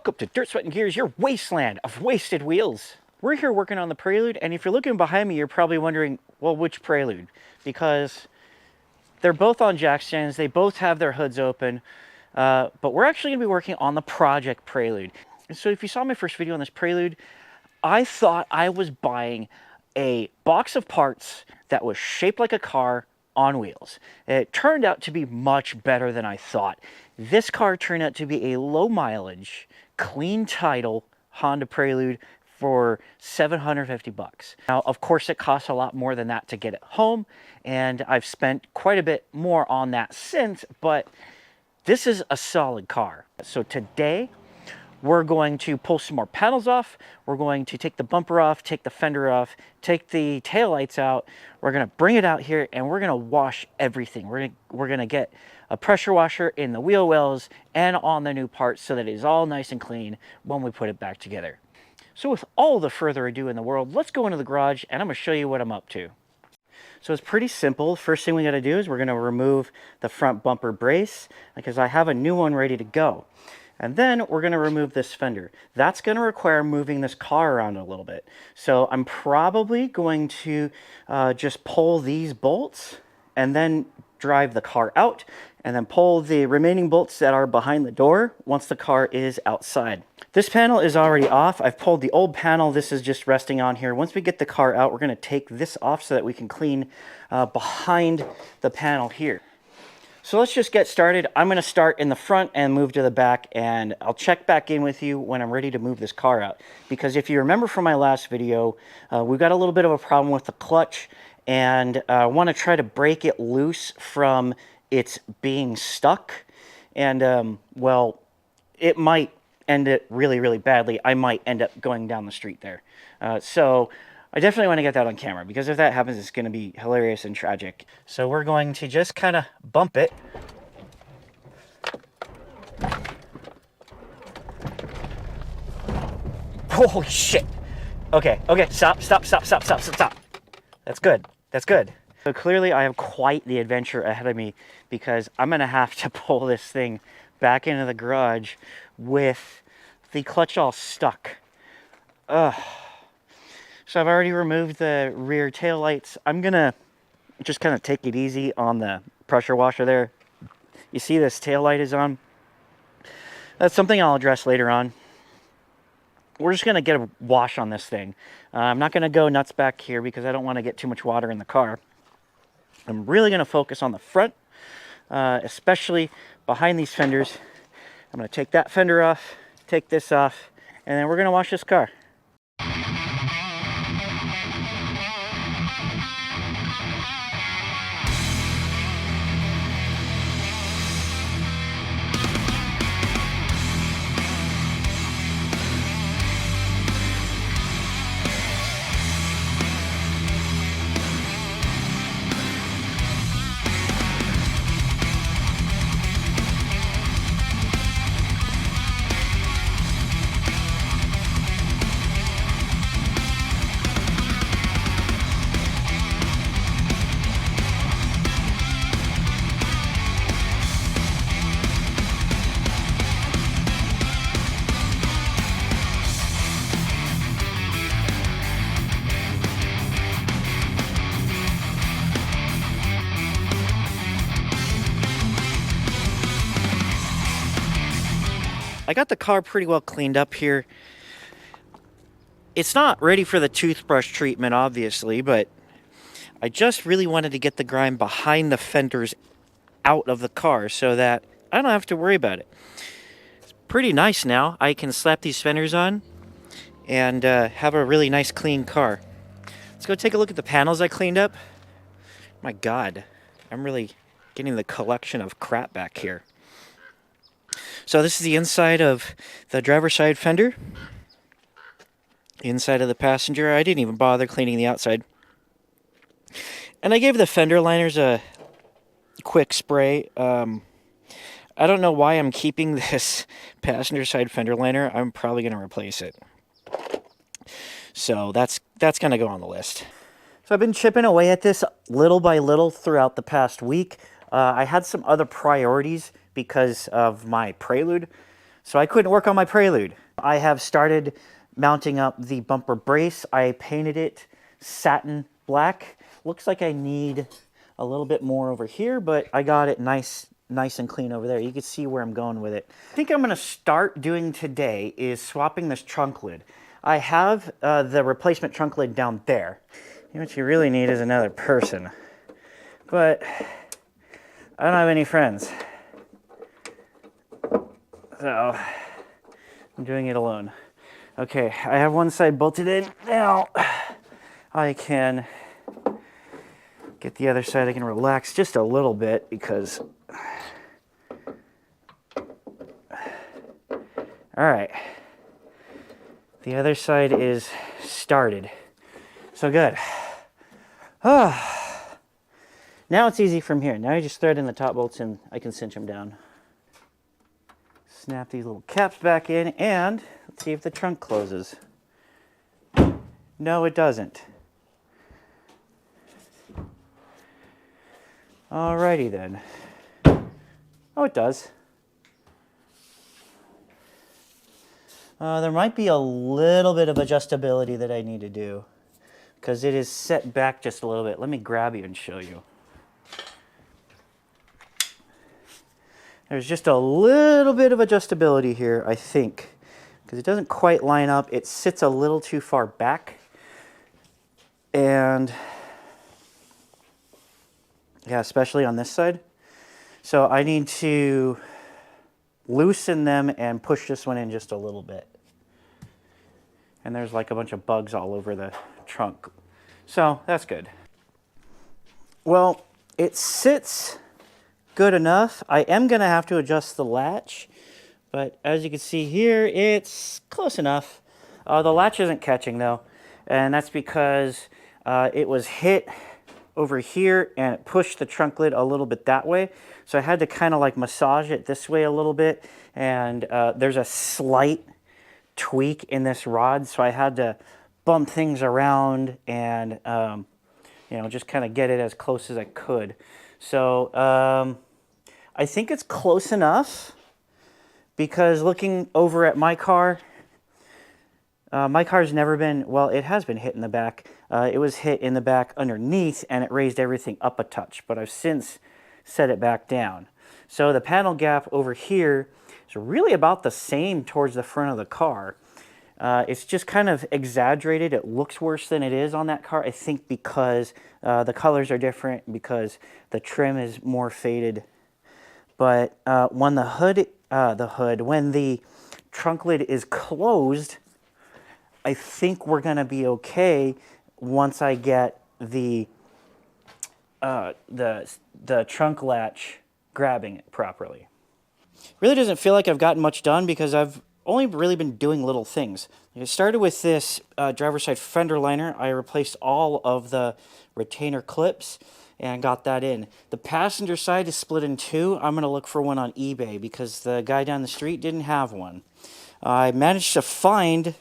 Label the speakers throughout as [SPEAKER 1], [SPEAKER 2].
[SPEAKER 1] Welcome to Dirt, Sweat, and Gears, your wasteland of wasted wheels. We're here working on the Prelude, and if you're looking behind me, you're probably wondering, well, which Prelude? Because they're both on jack stands, they both have their hoods open, but we're actually going to be working on the Project Prelude. And so if you saw my first video on this Prelude, I thought I was buying a box of parts that was shaped like a car on wheels. It turned out to be much better than I thought. This car turned out to be a low mileage, clean title Honda Prelude for $750. Now, of course, it costs a lot more than that to get it home, and I've spent quite a bit more on that since, but this is a solid car. So today, we're going to pull some more panels off. We're going to take the bumper off, take the fender off, take the taillights out. We're going to bring it out here and we're going to wash everything. We're going to get a pressure washer in the wheel wells and on the new parts so that it is all nice and clean when we put it back together. So with all the further ado in the world, let's go into the garage and I'm going to show you what I'm up to. So it's pretty simple. First thing we got to do is we're going to remove the front bumper brace because I have a new one ready to go. And then we're going to remove this fender. That's going to require moving this car around a little bit. So I'm probably going to just pull these bolts and then drive the car out and then pull the remaining bolts that are behind the door once the car is outside. This panel is already off. I've pulled the old panel. This is just resting on here. Once we get the car out, we're going to take this off so that we can clean behind the panel here. So let's just get started. I'm going to start in the front and move to the back, and I'll check back in with you when I'm ready to move this car out. Because if you remember from my last video, we've got a little bit of a problem with the clutch, and I want to try to break it loose from its being stuck. And, well, it might end it really, really badly. I might end up going down the street there. So I definitely want to get that on camera, because if that happens, it's going to be hilarious and tragic. So we're going to just kind of bump it. Holy shit. Okay, stop. That's good. That's good. So clearly I have quite the adventure ahead of me, because I'm going to have to pull this thing back into the garage with the clutch all stuck. Ugh. So I've already removed the rear tail lights. I'm going to just kind of take it easy on the pressure washer there. You see this tail light is on. That's something I'll address later on. We're just going to get a wash on this thing. I'm not going to go nuts back here because I don't want to get too much water in the car. I'm really going to focus on the front, especially behind these fenders. I'm going to take that fender off, take this off, and then we're going to wash this car. I got the car pretty well cleaned up here. It's not ready for the toothbrush treatment, obviously, but I just really wanted to get the grime behind the fenders out of the car so that I don't have to worry about it. It's pretty nice now. I can slap these fenders on and have a really nice clean car. Let's go take a look at the panels I cleaned up. My God, I'm really getting the collection of crap back here. So this is the inside of the driver's side fender. Inside of the passenger. I didn't even bother cleaning the outside. And I gave the fender liners a quick spray. I don't know why I'm keeping this passenger side fender liner. I'm probably going to replace it. So that's going to go on the list. So I've been chipping away at this little by little throughout the past week. I had some other priorities because of my Prelude. So I couldn't work on my Prelude. I have started mounting up the bumper brace. I painted it satin black. Looks like I need a little bit more over here, but I got it nice and clean over there. You can see where I'm going with it. I think I'm gonna start doing today is swapping this trunk lid. I have the replacement trunk lid down there. What you really need is another person. But I don't have any friends. So I'm doing it alone. Okay, I have one side bolted in. Now I can get the other side. I can relax just a little bit because... All right. The other side is started. So good. Now it's easy from here. Now you just thread in the top bolts and I can cinch them down. Snap these little caps back in and let's see if the trunk closes. No, it doesn't. Alrighty then. Oh, it does. There might be a little bit of adjustability that I need to do because it is set back just a little bit. Let me grab you and show you. There's just a little bit of adjustability here, I think, because it doesn't quite line up. It sits a little too far back. And yeah, especially on this side. So I need to loosen them and push this one in just a little bit. And there's like a bunch of bugs all over the trunk. So that's good. Well, it sits good enough. I am going to have to adjust the latch, but as you can see here, it's close enough. The latch isn't catching though, and that's because it was hit over here and it pushed the trunk lid a little bit that way. So I had to kind of like massage it this way a little bit, and there's a slight tweak in this rod, so I had to bump things around and you know, just kind of get it as close as I could. So I think it's close enough because looking over at my car's never been, well, it has been hit in the back. It was hit in the back underneath and it raised everything up a touch, but I've since set it back down. So the panel gap over here is really about the same towards the front of the car. It's just kind of exaggerated. It looks worse than it is on that car, I think because the colors are different, because the trim is more faded. But when when the trunk lid is closed, I think we're gonna be okay once I get the trunk latch grabbing it properly. Really doesn't feel like I've gotten much done because I've only really been doing little things. I started with this driver's side fender liner. I replaced all of the retainer clips and got that in. The passenger side is split in two. I'm gonna look for one on eBay because the guy down the street didn't have one. I managed to find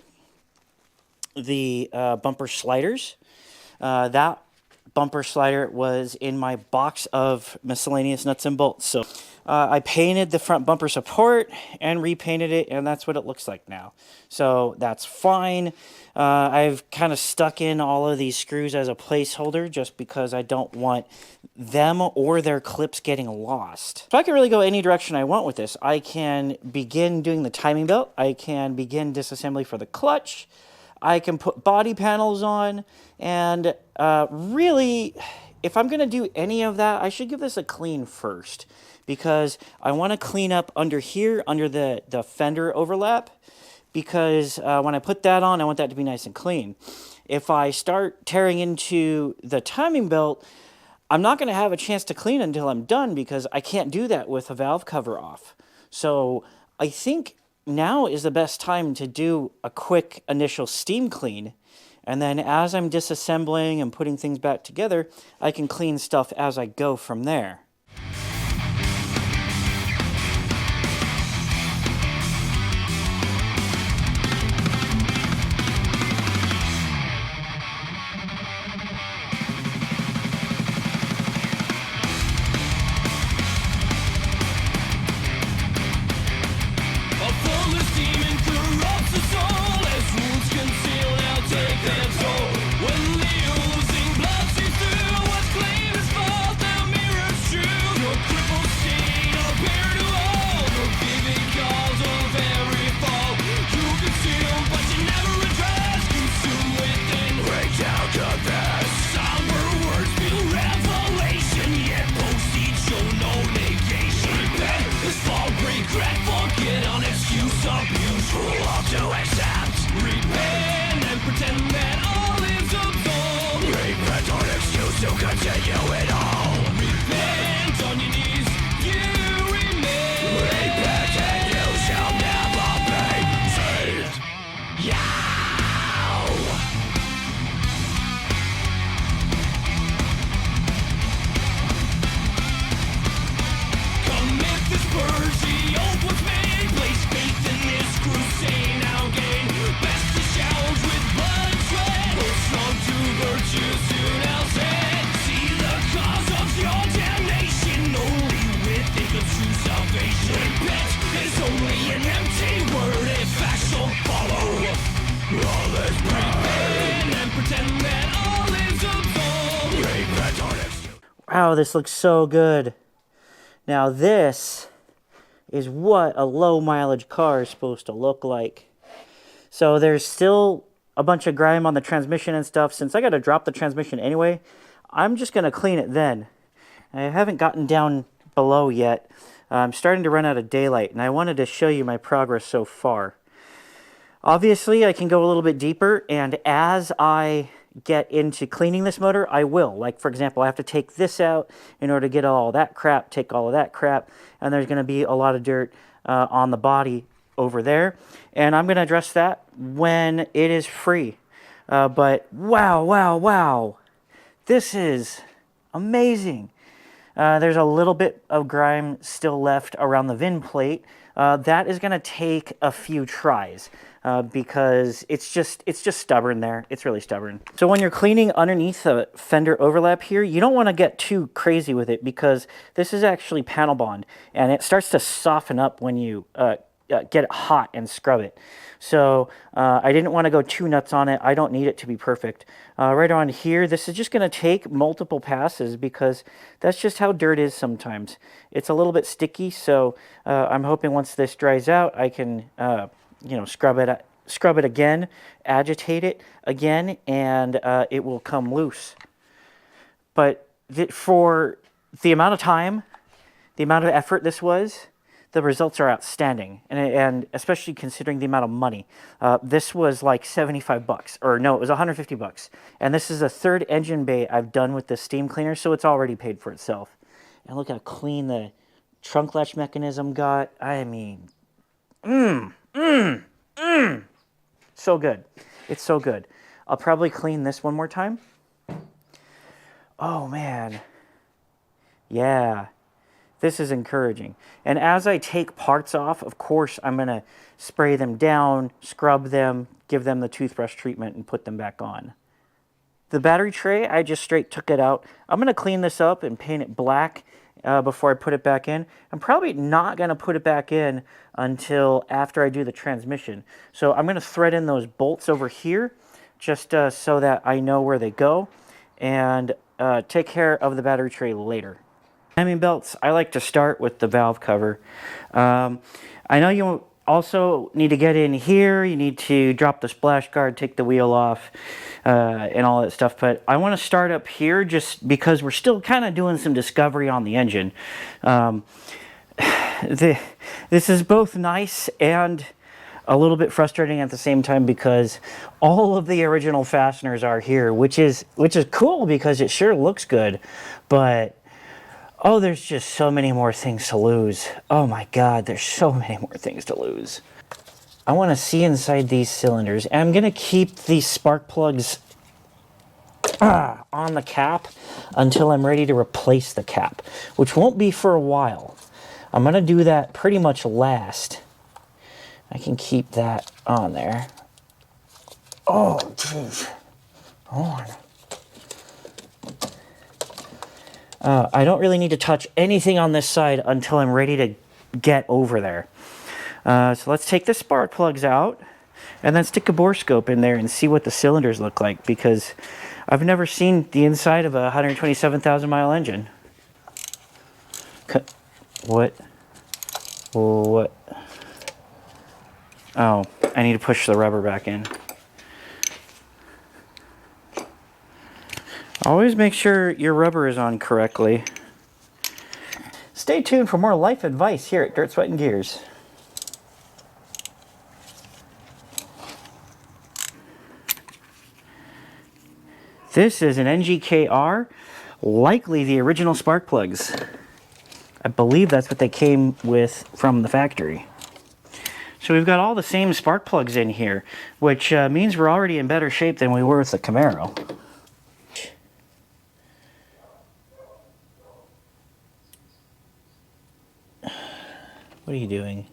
[SPEAKER 1] the bumper sliders. That bumper slider was in my box of miscellaneous nuts and bolts. So I painted the front bumper support and repainted it, and that's what it looks like now. So that's fine. I've kind of stuck in all of these screws as a placeholder just because I don't want them or their clips getting lost. So I can really go any direction I want with this. I can begin doing the timing belt. I can begin disassembly for the clutch. I can put body panels on, and really, if I'm going to do any of that, I should give this a clean first, because I want to clean up under here, under the fender overlap, because when I put that on, I want that to be nice and clean. If I start tearing into the timing belt, I'm not going to have a chance to clean until I'm done, because I can't do that with a valve cover off. So I think now is the best time to do a quick initial steam clean, and then as I'm disassembling and putting things back together, I can clean stuff as I go from there.
[SPEAKER 2] A full continue it all. Repent on your knees, you remain. Repent and you shall never be saved. Commit this purge, the oath was made. Place faith in this crusade, now gain. Best to challenge with blood and sweat. Hold strong to virtue, soon I'll say. See the cause of your damnation, only with it comes true salvation. Repent is only an empty word if action follow. All is repent and pretend that all is absolved. Repent on it.
[SPEAKER 1] Wow, this looks so good. Now this is what a low mileage car is supposed to look like. So there's still a bunch of grime on the transmission and stuff. Since I got to drop the transmission anyway, I'm just going to clean it then. I haven't gotten down below yet. I'm starting to run out of daylight, and I wanted to show you my progress so far. Obviously, I can go a little bit deeper, and as I get into cleaning this motor, I will. Like, for example, I have to take this out in order to get all that crap, take all of that crap, and there's going to be a lot of dirt on the body over there. And I'm going to address that when it is free. But wow. This is amazing. There's a little bit of grime still left around the VIN plate. That is going to take a few tries because it's just stubborn there. It's really stubborn. So when you're cleaning underneath the fender overlap here, you don't want to get too crazy with it because this is actually panel bond and it starts to soften up when you get it hot and scrub it. So I didn't want to go too nuts on it. I don't need it to be perfect. Right around here, this is just going to take multiple passes because that's just how dirt is sometimes. It's a little bit sticky, so I'm hoping once this dries out, I can scrub it again, agitate it again, and it will come loose. But for the amount of time, the amount of effort this was, the results are outstanding, and especially considering the amount of money. This was like 75 bucks, or no, it was 150 bucks. And this is the third engine bay I've done with the steam cleaner, so it's already paid for itself. And look how clean the trunk latch mechanism got. I mean, so good. It's so good. I'll probably clean this one more time. Oh man, yeah. This is encouraging. And as I take parts off, of course, I'm going to spray them down, scrub them, give them the toothbrush treatment, and put them back on. The battery tray, I just straight took it out. I'm going to clean this up and paint it black before I put it back in. I'm probably not going to put it back in until after I do the transmission. So I'm going to thread in those bolts over here just so that I know where they go and take care of the battery tray later. Timing belts, I like to start with the valve cover. I know you also need to get in here. You need to drop the splash guard, take the wheel off, and all that stuff. But I want to start up here just because we're still kind of doing some discovery on the engine. This is both nice and a little bit frustrating at the same time because all of the original fasteners are here, which is cool because it sure looks good, but oh, there's just so many more things to lose. Oh my God, there's so many more things to lose. I want to see inside these cylinders. And I'm going to keep these spark plugs on the cap until I'm ready to replace the cap, which won't be for a while. I'm going to do that pretty much last. I can keep that on there. Oh, jeez. Hold on. I don't really need to touch anything on this side until I'm ready to get over there. So let's take the spark plugs out and then stick a borescope in there and see what the cylinders look like because I've never seen the inside of a 127,000 mile engine. What? Oh, I need to push the rubber back in. Always make sure your rubber is on correctly. Stay tuned for more life advice here at Dirt, Sweat, and Gears. This is an NGKR likely the original spark plugs. I believe that's what they came with from the factory. So we've got all the same spark plugs in here, which means we're already in better shape than we were with the Camaro. What are you doing?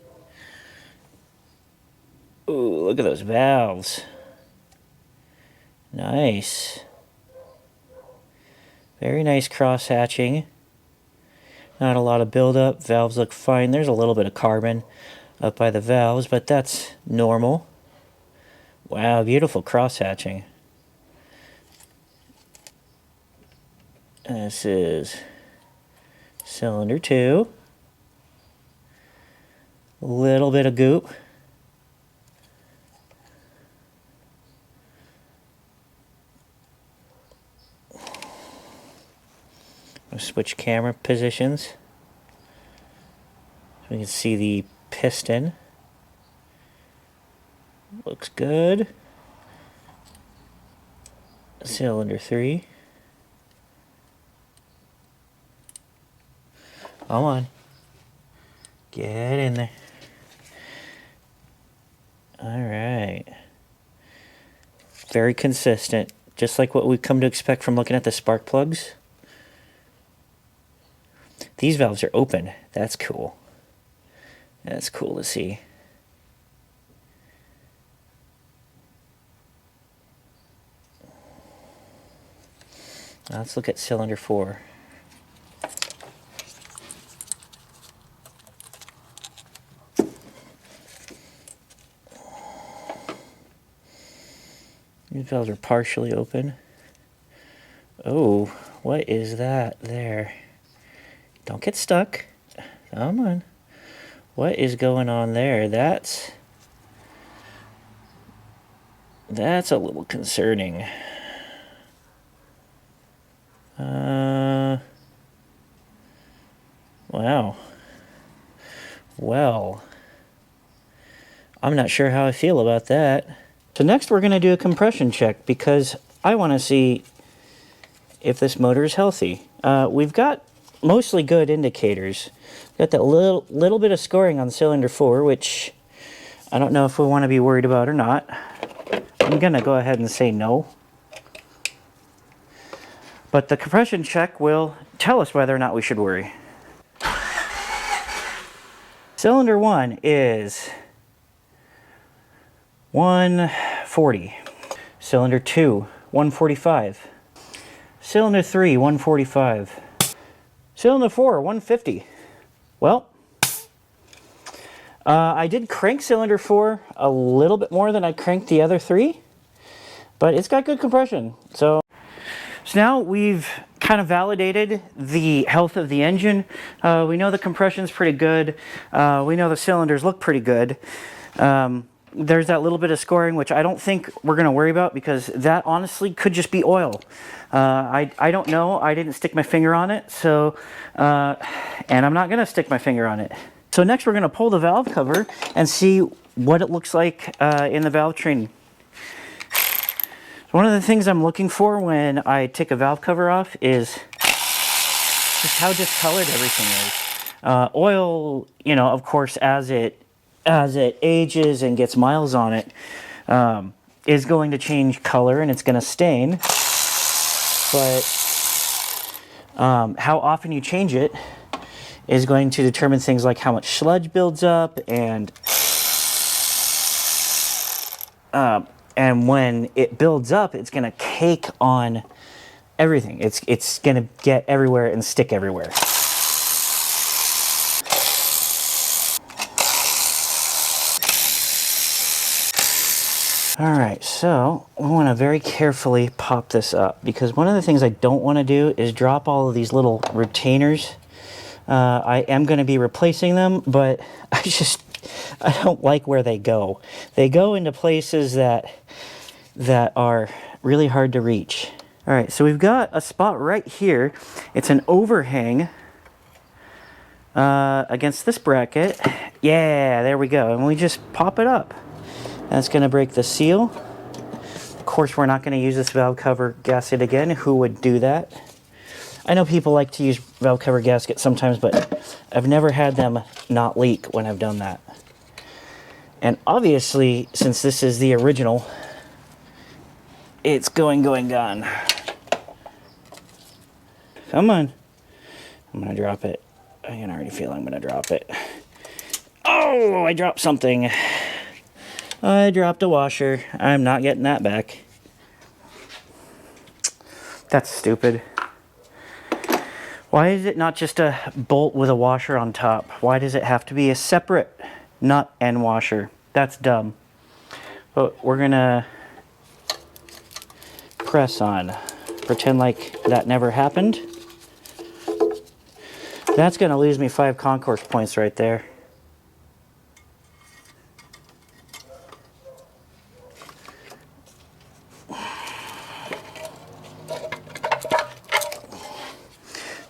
[SPEAKER 1] Ooh, look at those valves. Nice. Very nice cross hatching. Not a lot of buildup. Valves look fine. There's a little bit of carbon up by the valves, but that's normal. Wow, beautiful cross hatching. This is cylinder 2. A little bit of goop. I'll switch camera positions so we can see the piston. Looks good. Cylinder 3. Come on. Get in there. Alright. Very consistent. Just like what we've come to expect from looking at the spark plugs. These valves are open. That's cool. That's cool to see. Now let's look at cylinder 4. These valves are partially open. Oh, what is that there? Don't get stuck. Come on. What is going on there? That's a little concerning. Wow. Well, I'm not sure how I feel about that. So next we're going to do a compression check because I want to see if this motor is healthy. We've got mostly good indicators. Got that little bit of scoring on cylinder 4, which I don't know if we want to be worried about or not. I'm going to go ahead and say no. But the compression check will tell us whether or not we should worry. Cylinder 1 is 140. Cylinder 2, 145. Cylinder 3, 145. Cylinder 4, 150. Well, I did crank cylinder 4 a little bit more than I cranked the other 3, but it's got good compression. So now we've kind of validated the health of the engine. We know the compression's pretty good. We know the cylinders look pretty good. There's that little bit of scoring, which I don't think we're going to worry about because that honestly could just be oil. I don't know. I didn't stick my finger on it, so and I'm not going to stick my finger on it. So next we're going to pull the valve cover and see what it looks like in the valve train. One of the things I'm looking for when I take a valve cover off is just how discolored everything is. Oil, you know, of course, as it ages and gets miles on it, is going to change color and it's going to stain. But how often you change it is going to determine things like how much sludge builds up and when it builds up, it's going to cake on everything. It's going to get everywhere and stick everywhere. All right, so we want to very carefully pop this up because one of the things I don't want to do is drop all of these little retainers. I am going to be replacing them, but I don't like where they go. They go into places that are really hard to reach. All right, so we've got a spot right here. It's an overhang against this bracket. Yeah, there we go. And we just pop it up. That's going to break the seal. Of course, we're not going to use this valve cover gasket again. Who would do that? I know people like to use valve cover gaskets sometimes, but I've never had them not leak when I've done that. And obviously, since this is the original, it's going, gone. Come on. I'm gonna drop it. I can already feel I'm gonna drop it. Oh, I dropped something. I dropped a washer. I'm not getting that back. That's stupid. Why is it not just a bolt with a washer on top? Why does it have to be a separate nut and washer? That's dumb. But we're gonna press on. Pretend like that never happened. That's gonna lose me 5 concourse points right there.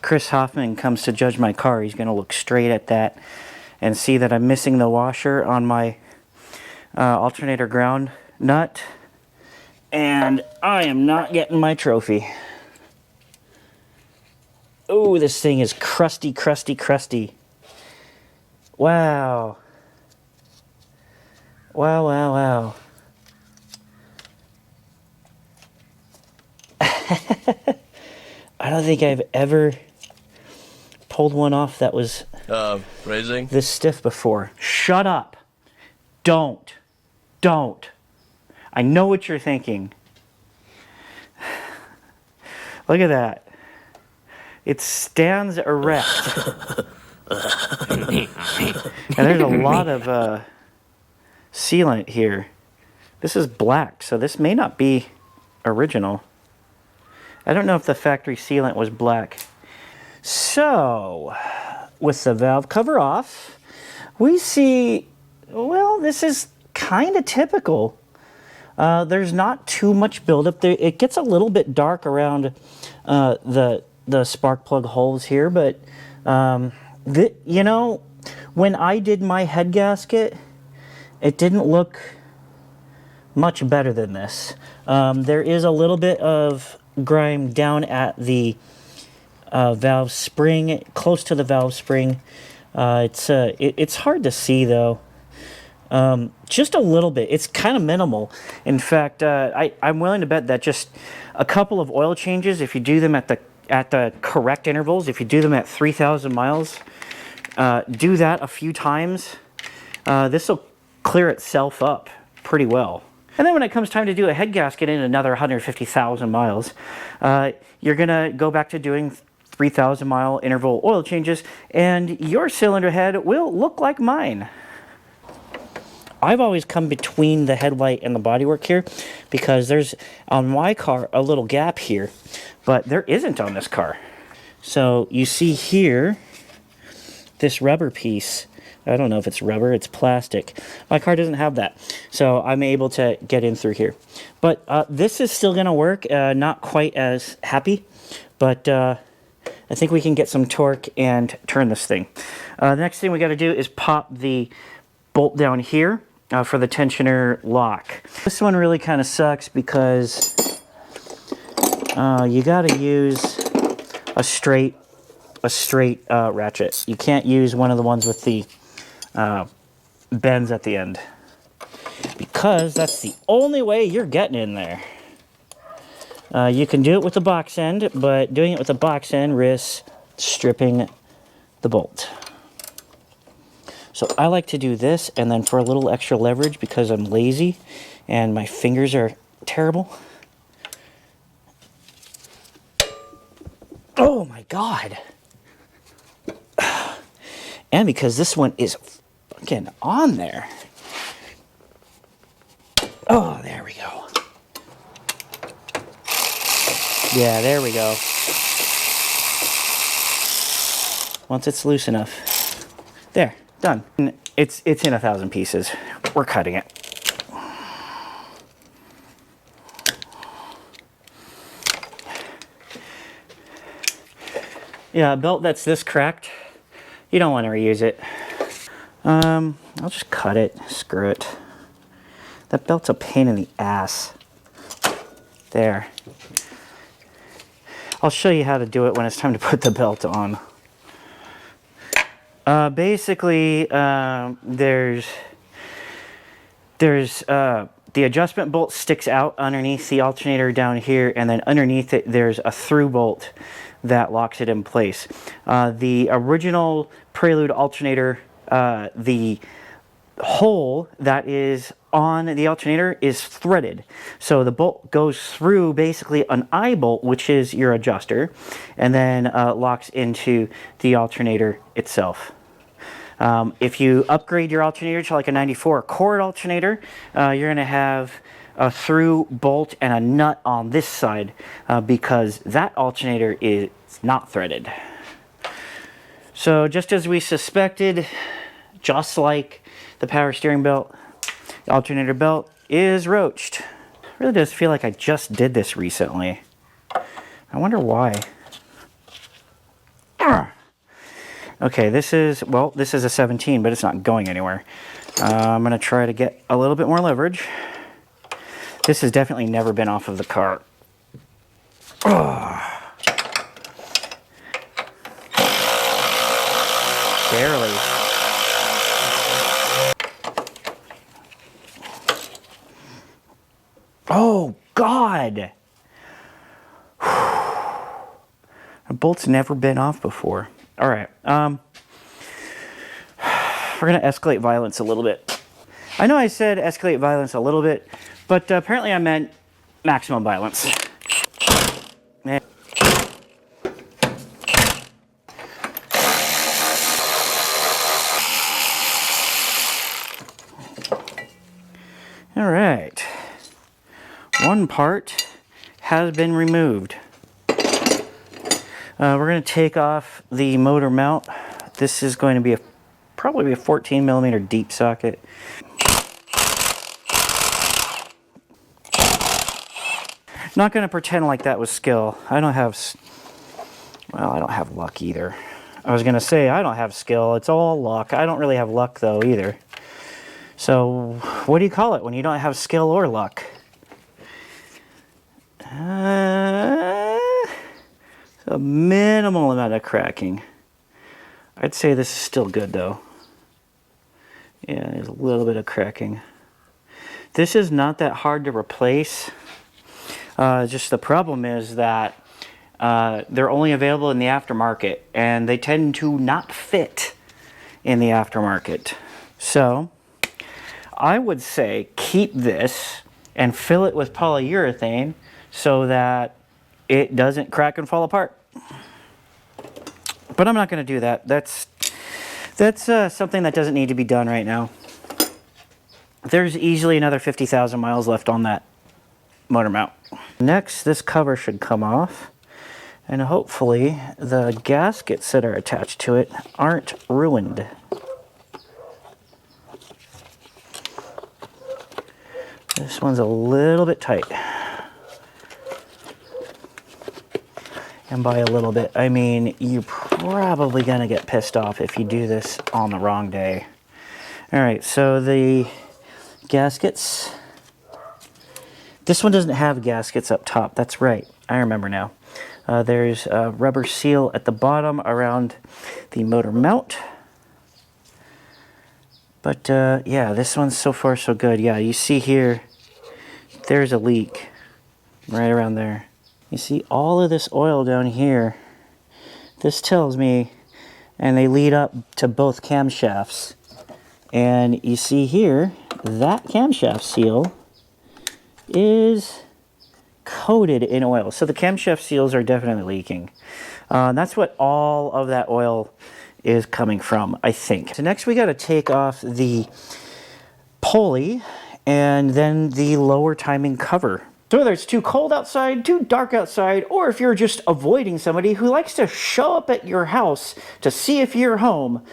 [SPEAKER 1] Chris Hoffman comes to judge my car. He's gonna look straight at that and see that I'm missing the washer on my alternator ground nut, and I am not getting my trophy. Oh, this thing is crusty, crusty, crusty. Wow. Wow, wow, wow. I don't think I've ever pulled one off that was
[SPEAKER 3] raising
[SPEAKER 1] this stiff before. Shut up. Don't. I know what you're thinking. Look at that. It stands erect. And there's a lot of sealant here. This is black, so this may not be original. I don't know if the factory sealant was black. So, with the valve cover off, we see, well, this is kind of typical. There's not too much buildup there. It gets a little bit dark around the spark plug holes here, but you know, when I did my head gasket, it didn't look much better than this. There is a little bit of grime down at the valve spring, close to the valve spring. It's hard to see though. Just a little bit. It's kind of minimal. In fact, I'm willing to bet that just a couple of oil changes, if you do them at the correct intervals, if you do them at 3,000 miles, do that a few times, this will clear itself up pretty well. And then when it comes time to do a head gasket in another 150,000 miles, you're gonna go back to doing 3,000 mile interval oil changes, and your cylinder head will look like mine. I've always come between the headlight and the bodywork here because there's, on my car, a little gap here, but there isn't on this car. So you see here, this rubber piece. I don't know if it's rubber, it's plastic. My car doesn't have that, so I'm able to get in through here. But this is still gonna work, not quite as happy, but I think we can get some torque and turn this thing. The next thing we gotta do is pop the bolt down here for the tensioner lock. This one really kind of sucks because you gotta use a straight ratchet. You can't use one of the ones with the bends at the end, because that's the only way you're getting in there. You can do it with the box end, but doing it with the box end risks stripping the bolt. So I like to do this, and then for a little extra leverage, because I'm lazy and my fingers are terrible. Oh my God. And because this one is fucking on there. Oh, there we go. Yeah, there we go. Once it's loose enough. There, done. It's in 1,000 pieces. We're cutting it. Yeah, a belt that's this cracked, you don't want to reuse it. I'll just cut it. Screw it. That belt's a pain in the ass. There. I'll show you how to do it when it's time to put the belt on. Basically, there's the adjustment bolt sticks out underneath the alternator down here, and then underneath it there's a through bolt that locks it in place. The original Prelude alternator, the hole that is on the alternator is threaded. So the bolt goes through basically an eye bolt, which is your adjuster, and then locks into the alternator itself. If you upgrade your alternator to like a 94 cord alternator, you're going to have a through bolt and a nut on this side because that alternator is not threaded. So just as we suspected, just like the power steering belt, the alternator belt is roached. It really does feel like I just did this recently. I wonder why. Okay, this is a 17, but it's not going anywhere. I'm going to try to get a little bit more leverage. This has definitely never been off of the car. Barely. Oh, God! The bolt's never been off before. All right, we're going to escalate violence a little bit. I know I said escalate violence a little bit, but apparently I meant maximum violence. All right, one part has been removed. We're going to take off the motor mount. This is going to be probably a 14 millimeter deep socket. Not going to pretend like that was skill. I don't have luck either. I was going to say I don't have skill. It's all luck. I don't really have luck though either. So what do you call it when you don't have skill or luck? A minimal amount of cracking. I'd say this is still good though. Yeah, there's a little bit of cracking. This is not that hard to replace. Just the problem is that they're only available in the aftermarket, and they tend to not fit in the aftermarket. So I would say keep this and fill it with polyurethane so that it doesn't crack and fall apart. But I'm not going to do that. That's something that doesn't need to be done right now. There's easily another 50,000 miles left on that motor mount. Next, this cover should come off, and hopefully the gaskets that are attached to it aren't ruined. This one's a little bit tight. And by a little bit, I mean you're probably gonna get pissed off if you do this on the wrong day. All right, so the gaskets. This one doesn't have gaskets up top. That's right, I remember now. There's a rubber seal at the bottom around the motor mount. But yeah, this one's so far so good. Yeah, you see here, there's a leak right around there. You see all of this oil down here. This tells me, and they lead up to both camshafts. And you see here, that camshaft seal is coated in oil. So the camshaft seals are definitely leaking. That's what all of that oil is coming from, I think. So next we got to take off the pulley and then the lower timing cover. So whether it's too cold outside, too dark outside, or if you're just avoiding somebody who likes to show up at your house to see if you're home,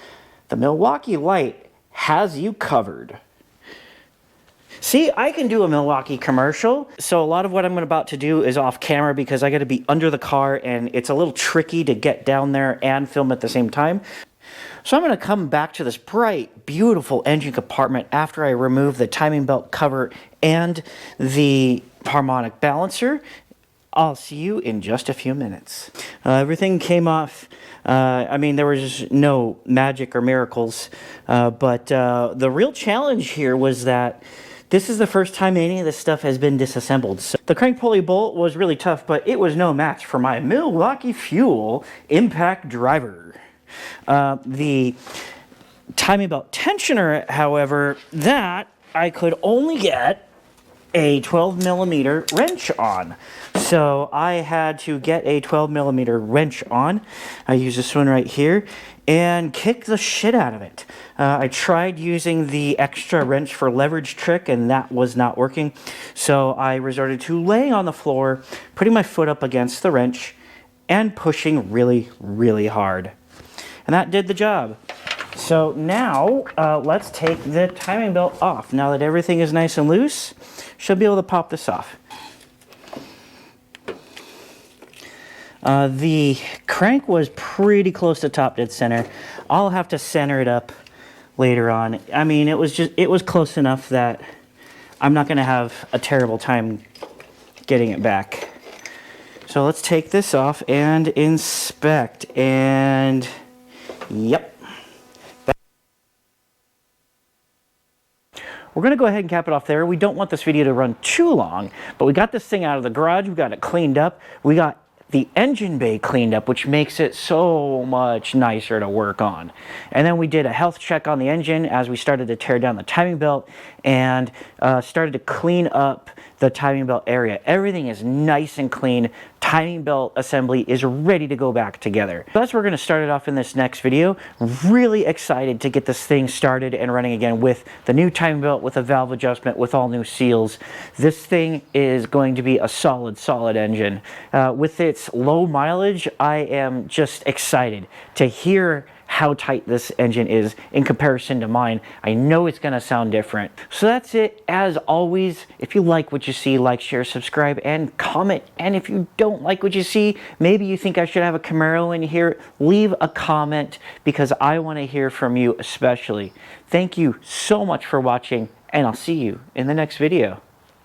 [SPEAKER 1] the Milwaukee Light has you covered. See, I can do a Milwaukee commercial. So a lot of what I'm about to do is off camera because I got to be under the car and it's a little tricky to get down there and film at the same time. So I'm going to come back to this bright, beautiful engine compartment after I remove the timing belt cover and the harmonic balancer. I'll see you in just a few minutes. Everything came off. I mean, there was no magic or miracles, but the real challenge here was that this is the first time any of this stuff has been disassembled. So the crank pulley bolt was really tough, but it was no match for my Milwaukee Fuel impact driver. The timing belt tensioner, however, that I could only get a 12 millimeter wrench on. So I had to get a 12 millimeter wrench on. I use this one right here and kick the shit out of it. I tried using the extra wrench for leverage trick and that was not working. So I resorted to laying on the floor, putting my foot up against the wrench and pushing really, really hard. And that did the job. So now let's take the timing belt off. Now that everything is nice and loose, should be able to pop this off. The crank was pretty close to top dead center. I'll have to center it up later on. I mean, it was close enough that I'm not going to have a terrible time getting it back. So let's take this off and inspect. And yep. We're going to go ahead and cap it off there. We don't want this video to run too long, but we got this thing out of the garage. We got it cleaned up. We got the engine bay cleaned up, which makes it so much nicer to work on. And then we did a health check on the engine as we started to tear down the timing belt and started to clean up the timing belt area. Everything is nice and clean. Timing belt assembly is ready to go back together. So that's where we're going to start it off in this next video. Really excited to get this thing started and running again with the new timing belt, with a valve adjustment, with all new seals. This thing is going to be a solid engine. With its low mileage, I am just excited to hear how tight this engine is in comparison to mine. I know it's going to sound different. So that's it. As always, if you like what you see, like, share, subscribe, and comment. And if you don't like what you see, maybe you think I should have a Camaro in here, leave a comment because I want to hear from you especially. Thank you so much for watching, and I'll see you in the next video.